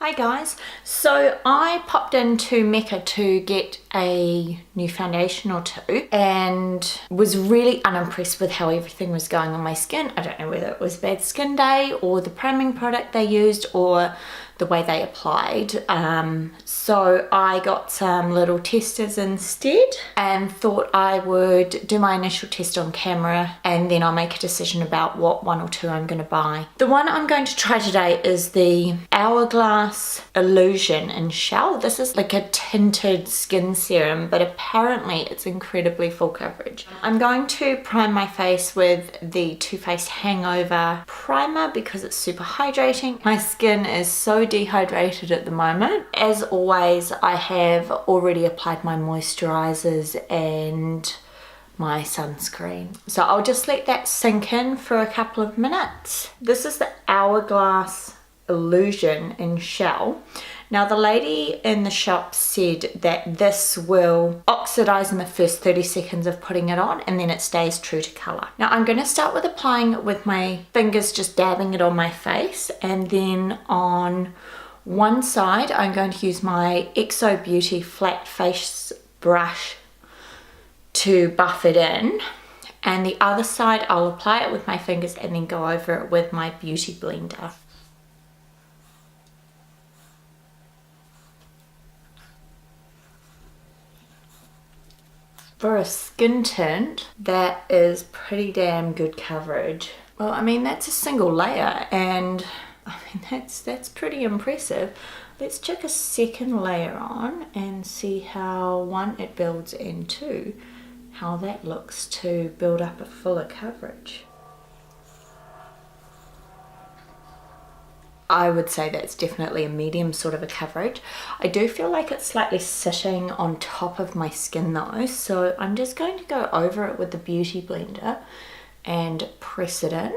Hi guys, so I popped into Mecca to get a new foundation or two and was really unimpressed with how everything was going on my skin. I don't know whether it was bad skin day or the priming product they used or the way they applied. So I got some little testers instead and thought I would do my initial test on camera and then I'll make a decision about what one or two I'm going to buy. The one I'm going to try today is the Hourglass Illusion in Shell. This is like a tinted skin serum, but apparently it's incredibly full coverage. I'm going to prime my face with the Too Faced Hangover primer because it's super hydrating. My skin is so dehydrated at the moment. As always, I have already applied my moisturizers and my sunscreen. So I'll just let that sink in for a couple of minutes. This is the Hourglass Illusion in Shell. Now the lady in the shop said that this will oxidize in the first 30 seconds of putting it on and then it stays true to color. Now I'm going to start with applying it with my fingers, just dabbing it on my face, and then on one side I'm going to use my XO Beauty flat face brush to buff it in, and the other side I'll apply it with my fingers and then go over it with my beauty blender. For a skin tint, that is pretty damn good coverage. Well, I mean, that's a single layer and I mean, that's pretty impressive. Let's check a second layer on and see how, one, it builds, and two, how that looks to build up a fuller coverage. I would say that's definitely a medium sort of a coverage. I do feel like it's slightly sitting on top of my skin though, so I'm just going to go over it with the beauty blender and press it in.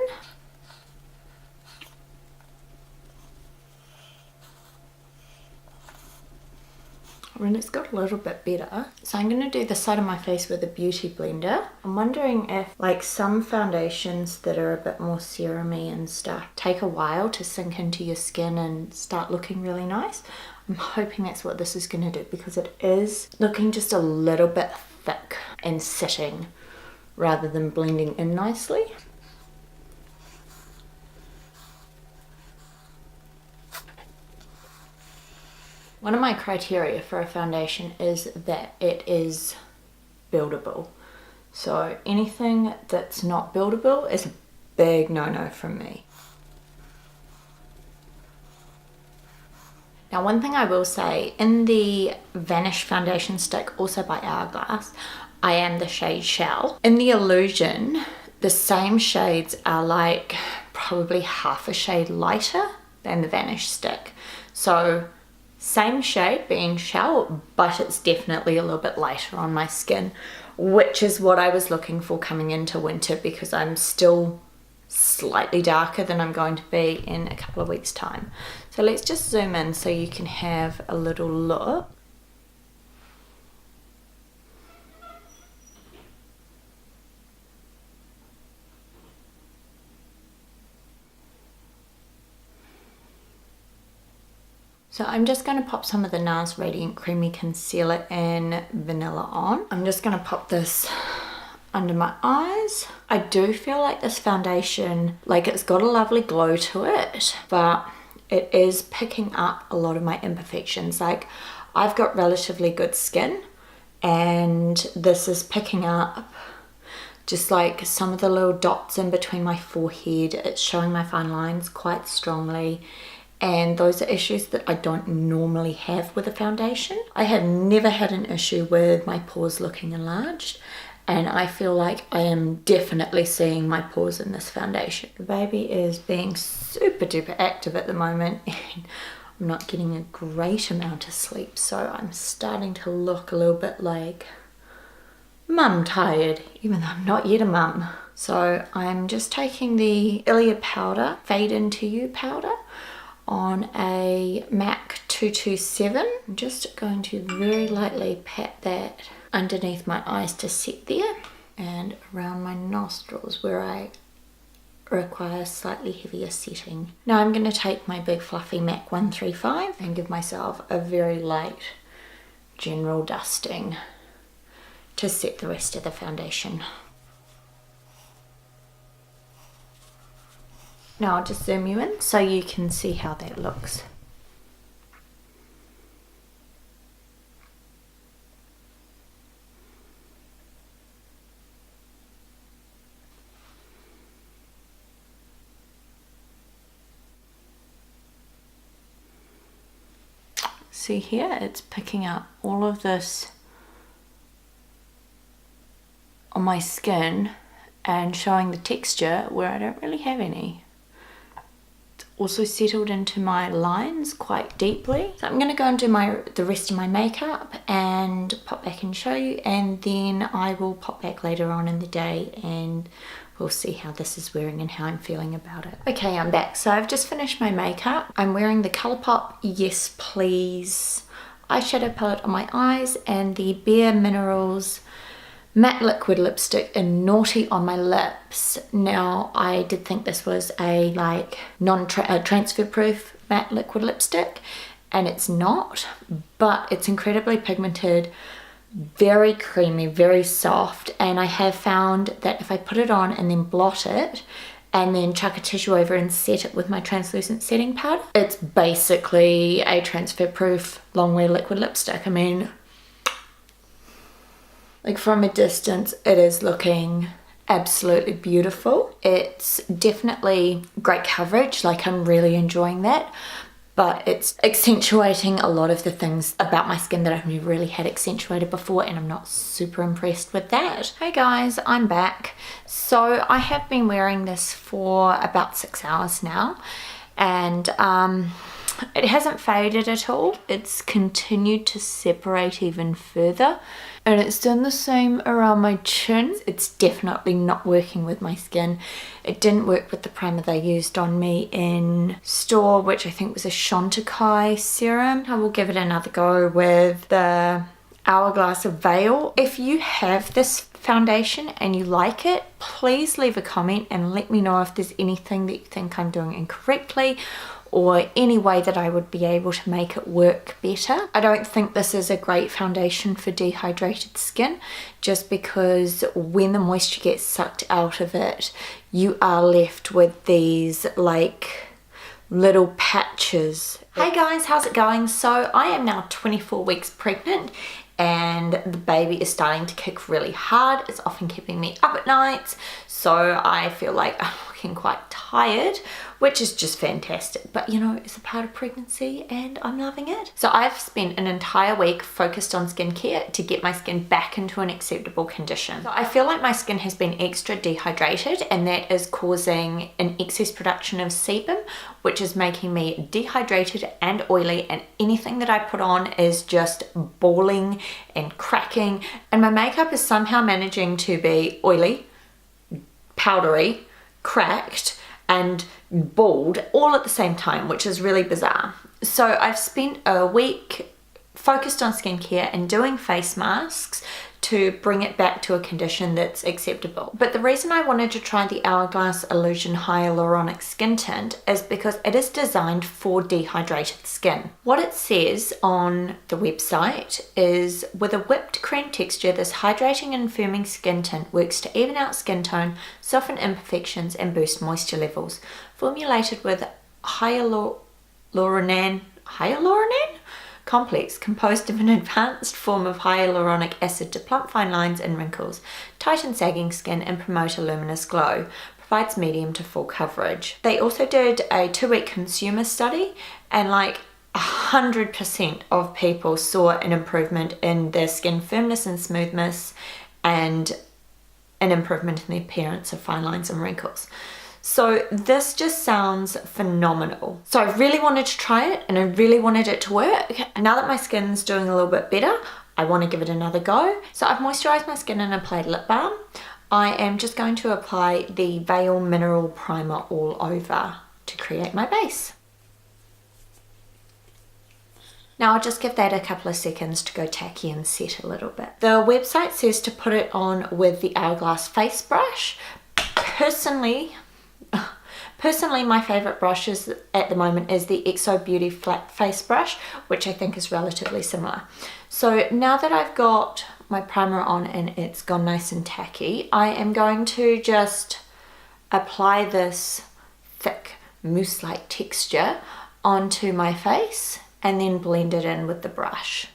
And it's got a little bit better. So I'm going to do the side of my face with a beauty blender. I'm wondering if, like, some foundations that are a bit more serum-y and stuff take a while to sink into your skin and start looking really nice. I'm hoping that's what this is going to do because it is looking just a little bit thick and sitting rather than blending in nicely. One of my criteria for a foundation is that it is buildable. So anything that's not buildable is a big no-no from me. Now, one thing I will say, in the Vanish foundation stick, also by Hourglass, I am the shade Shell. In the Illusion, the same shades are like probably half a shade lighter than the Vanish stick. So same shade being Shell, but it's definitely a little bit lighter on my skin, which is what I was looking for coming into winter because I'm still slightly darker than I'm going to be in a couple of weeks' time. So let's just zoom in so you can have a little look. So I'm just going to pop some of the Nars Radiant Creamy Concealer in Vanilla on. I'm just going to pop this under my eyes. I do feel like this foundation, like, it's got a lovely glow to it, but it is picking up a lot of my imperfections. Like, I've got relatively good skin and this is picking up just like some of the little dots in between my forehead. It's showing my fine lines quite strongly. And those are issues that I don't normally have with a foundation. I have never had an issue with my pores looking enlarged, and I feel like I am definitely seeing my pores in this foundation. The baby is being super duper active at the moment and I'm not getting a great amount of sleep, so I'm starting to look a little bit like mum tired, even though I'm not yet a mum. So I'm just taking the Ilia powder, Fade Into You powder, on a MAC 227. I'm just going to very lightly pat that underneath my eyes to set there and around my nostrils where I require slightly heavier setting. Now I'm going to take my big fluffy MAC 135 and give myself a very light general dusting to set the rest of the foundation. Now I'll just zoom you in so you can see how that looks. See here, it's picking up all of this on my skin and showing the texture where I don't really have any. It's also settled into my lines quite deeply. So I'm going to go and do the rest of my makeup and pop back and show you, and then I will pop back later on in the day and we'll see how this is wearing and how I'm feeling about it. Okay, I'm back. So I've just finished my makeup. I'm wearing the Colourpop Yes Please eyeshadow palette on my eyes and the Bare Minerals matte liquid lipstick in Naughty on my lips. Now I did think this was a like transfer proof matte liquid lipstick, and it's not, but it's incredibly pigmented, very creamy, very soft, and I have found that if I put it on and then blot it and then chuck a tissue over and set it with my translucent setting powder, it's basically a transfer proof long wear liquid lipstick. I mean, like from a distance it is looking absolutely beautiful. It's definitely great coverage, like I'm really enjoying that, but it's accentuating a lot of the things about my skin that I've never really had accentuated before, and I'm not super impressed with that. Hey guys, I'm back. So I have been wearing this for about 6 hours now, and it hasn't faded at all. It's continued to separate even further, and it's done the same around my chin. It's definitely not working with my skin. It didn't work with the primer they used on me in store, which I think was a Chantecaille serum. I will give it another go with the Hourglass Veil. If you have this foundation and you like it, please leave a comment and let me know if there's anything that you think I'm doing incorrectly, or any way that I would be able to make it work better. I don't think this is a great foundation for dehydrated skin, just because when the moisture gets sucked out of it, you are left with these like little patches. Hey guys, how's it going? So I am now 24 weeks pregnant, and the baby is starting to kick really hard. It's often keeping me up at nights, so I feel like I'm looking quite tired, which is just fantastic, but you know, it's a part of pregnancy and I'm loving it. So I've spent an entire week focused on skincare to get my skin back into an acceptable condition. So I feel like my skin has been extra dehydrated, and that is causing an excess production of sebum, which is making me dehydrated and oily, and anything that I put on is just balling and cracking, and my makeup is somehow managing to be oily, powdery, cracked, and bald all at the same time, which is really bizarre. So I've spent a week focused on skincare and doing face masks to bring it back to a condition that's acceptable. But the reason I wanted to try the Hourglass Illusion Hyaluronic Skin Tint is because it is designed for dehydrated skin. What it says on the website is, with a whipped cream texture, this hydrating and firming skin tint works to even out skin tone, soften imperfections, and boost moisture levels. Formulated with hyaluronan complex composed of an advanced form of hyaluronic acid to plump fine lines and wrinkles, tighten sagging skin, and promote a luminous glow. Provides medium to full coverage. They also did a 2-week consumer study, and like 100% of people saw an improvement in their skin firmness and smoothness, and an improvement in the appearance of fine lines and wrinkles. So this just sounds phenomenal. So I really wanted to try it, and I really wanted it to work. Now that my skin's doing a little bit better, I want to give it another go. So I've moisturized my skin and applied lip balm. I am just going to apply the Veil Mineral Primer all over to create my base. Now I'll just give that a couple of seconds to go tacky and set a little bit. The website says to put it on with the Hourglass face brush. Personally, Personally, my favourite brush at the moment is the XO Beauty Flat Face Brush, which I think is relatively similar. So now that I've got my primer on and it's gone nice and tacky, I am going to just apply this thick mousse-like texture onto my face and then blend it in with the brush.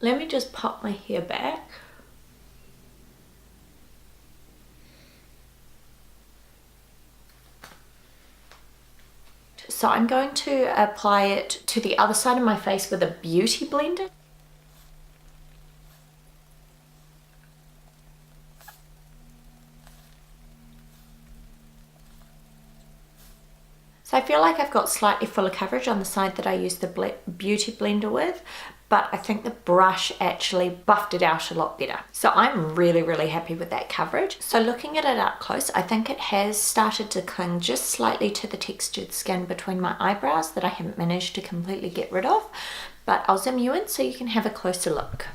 Let me just pop my hair back. So I'm going to apply it to the other side of my face with a beauty blender. So I feel like I've got slightly fuller coverage on the side that I used the beauty blender with, but I think the brush actually buffed it out a lot better. So I'm really, really happy with that coverage. So looking at it up close, I think it has started to cling just slightly to the textured skin between my eyebrows that I haven't managed to completely get rid of, but I'll zoom you in so you can have a closer look.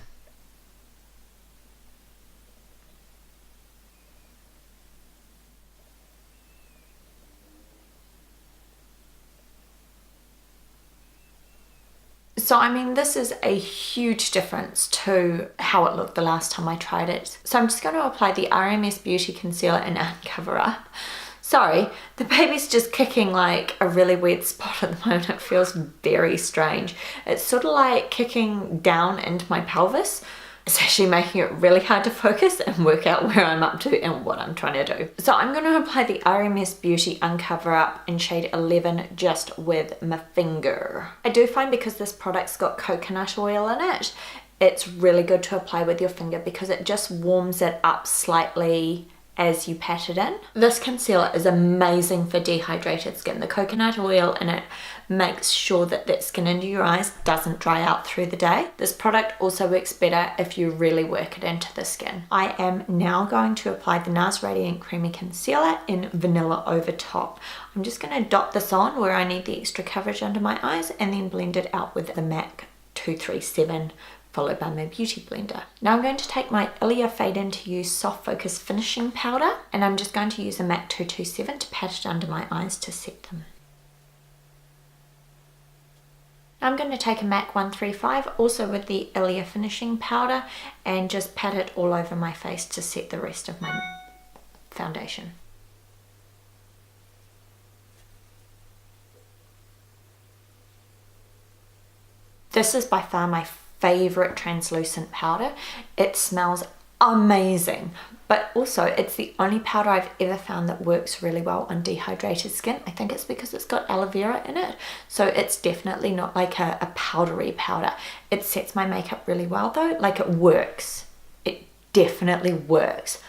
So I mean, this is a huge difference to how it looked the last time I tried it. So I'm just going to apply the RMS Beauty Concealer in Un-Cover Up. Sorry, the baby's just kicking like a really weird spot at the moment. It feels very strange. It's sort of like kicking down into my pelvis. It's actually making it really hard to focus and work out where I'm up to and what I'm trying to do. So I'm going to apply the RMS Beauty Un-Cover Up in shade 11 just with my finger. I do find because this product's got coconut oil in it, it's really good to apply with your finger because it just warms it up slightly as you pat it in. This concealer is amazing for dehydrated skin. The coconut oil in it makes sure that that skin under your eyes doesn't dry out through the day. This product also works better if you really work it into the skin. I am now going to apply the Nars Radiant Creamy Concealer in Vanilla over top. I'm just going to dot this on where I need the extra coverage under my eyes and then blend it out with the MAC 237 followed by my beauty blender. Now I'm going to take my Ilia Fade Into You Soft Focus Finishing Powder and I'm just going to use a MAC 227 to pat it under my eyes to set them. Now I'm going to take a MAC 135 also with the Ilia Finishing Powder and just pat it all over my face to set the rest of my foundation. This is by far my favorite translucent powder. It smells amazing, but also it's the only powder I've ever found that works really well on dehydrated skin. I think it's because it's got aloe vera in it, so it's definitely not like a powdery powder. It sets my makeup really well though, like it works. It definitely works,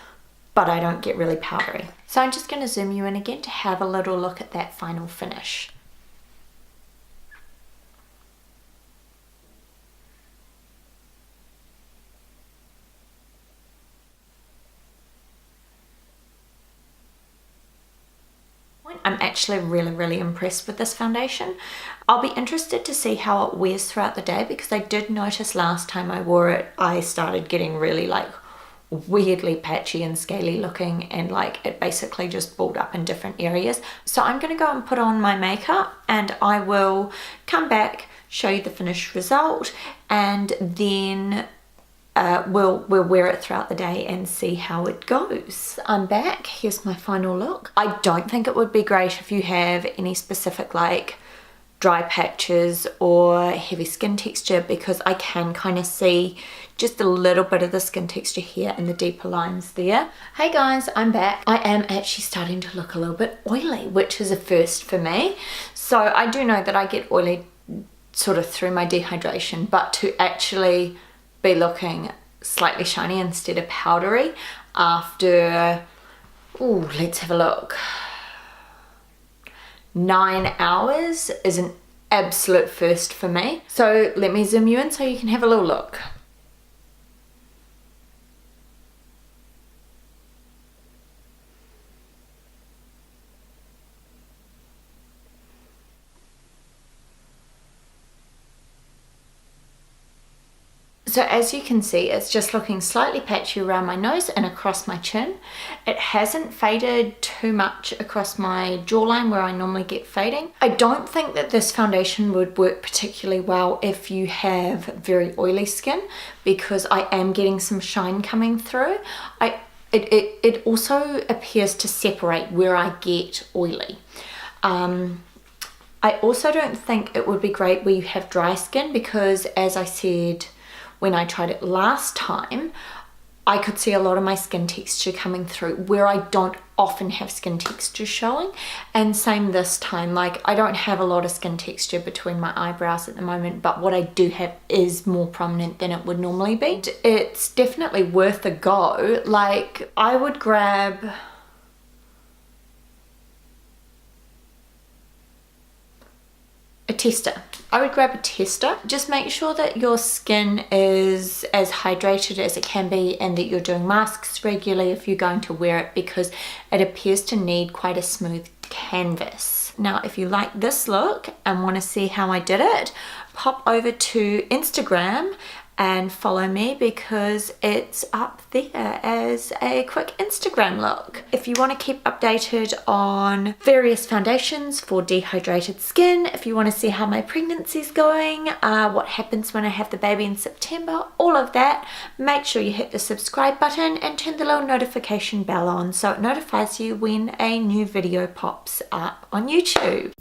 but I don't get really powdery. So I'm just going to zoom you in again to have a little look at that final finish. I'm actually really impressed with this foundation. I'll be interested to see how it wears throughout the day because I did notice last time I wore it, I started getting really like weirdly patchy and scaly looking and like it basically just balled up in different areas. So I'm going to go and put on my makeup and I will come back, show you the finished result, and then we'll wear it throughout the day and see how it goes. I'm back. Here's my final look. I don't think it would be great if you have any specific like dry patches or heavy skin texture because I can kind of see just a little bit of the skin texture here and the deeper lines there. Hey guys, I'm back. I am actually starting to look a little bit oily, which is a first for me. So I do know that I get oily sort of through my dehydration, but to actually be looking slightly shiny instead of powdery after, ooh, let's have a look, 9 hours is an absolute first for me. So let me zoom you in so you can have a little look. So as you can see, it's just looking slightly patchy around my nose and across my chin. It hasn't faded too much across my jawline where I normally get fading. I don't think that this foundation would work particularly well if you have very oily skin, because I am getting some shine coming through. It also appears to separate where I get oily. I also don't think it would be great where you have dry skin, because as I said when I tried it last time, I could see a lot of my skin texture coming through where I don't often have skin texture showing. And same this time, like I don't have a lot of skin texture between my eyebrows at the moment, but what I do have is more prominent than it would normally be. It's definitely worth a go. Like I would grab a tester. I would grab a tester. Just make sure that your skin is as hydrated as it can be and that you're doing masks regularly if you're going to wear it, because it appears to need quite a smooth canvas. Now, if you like this look and want to see how I did it, pop over to Instagram and follow me, because it's up there as a quick Instagram look. If you want to keep updated on various foundations for dehydrated skin, if you want to see how my pregnancy's going, what happens when I have the baby in September, all of that, make sure you hit the subscribe button and turn the little notification bell on so it notifies you when a new video pops up on YouTube.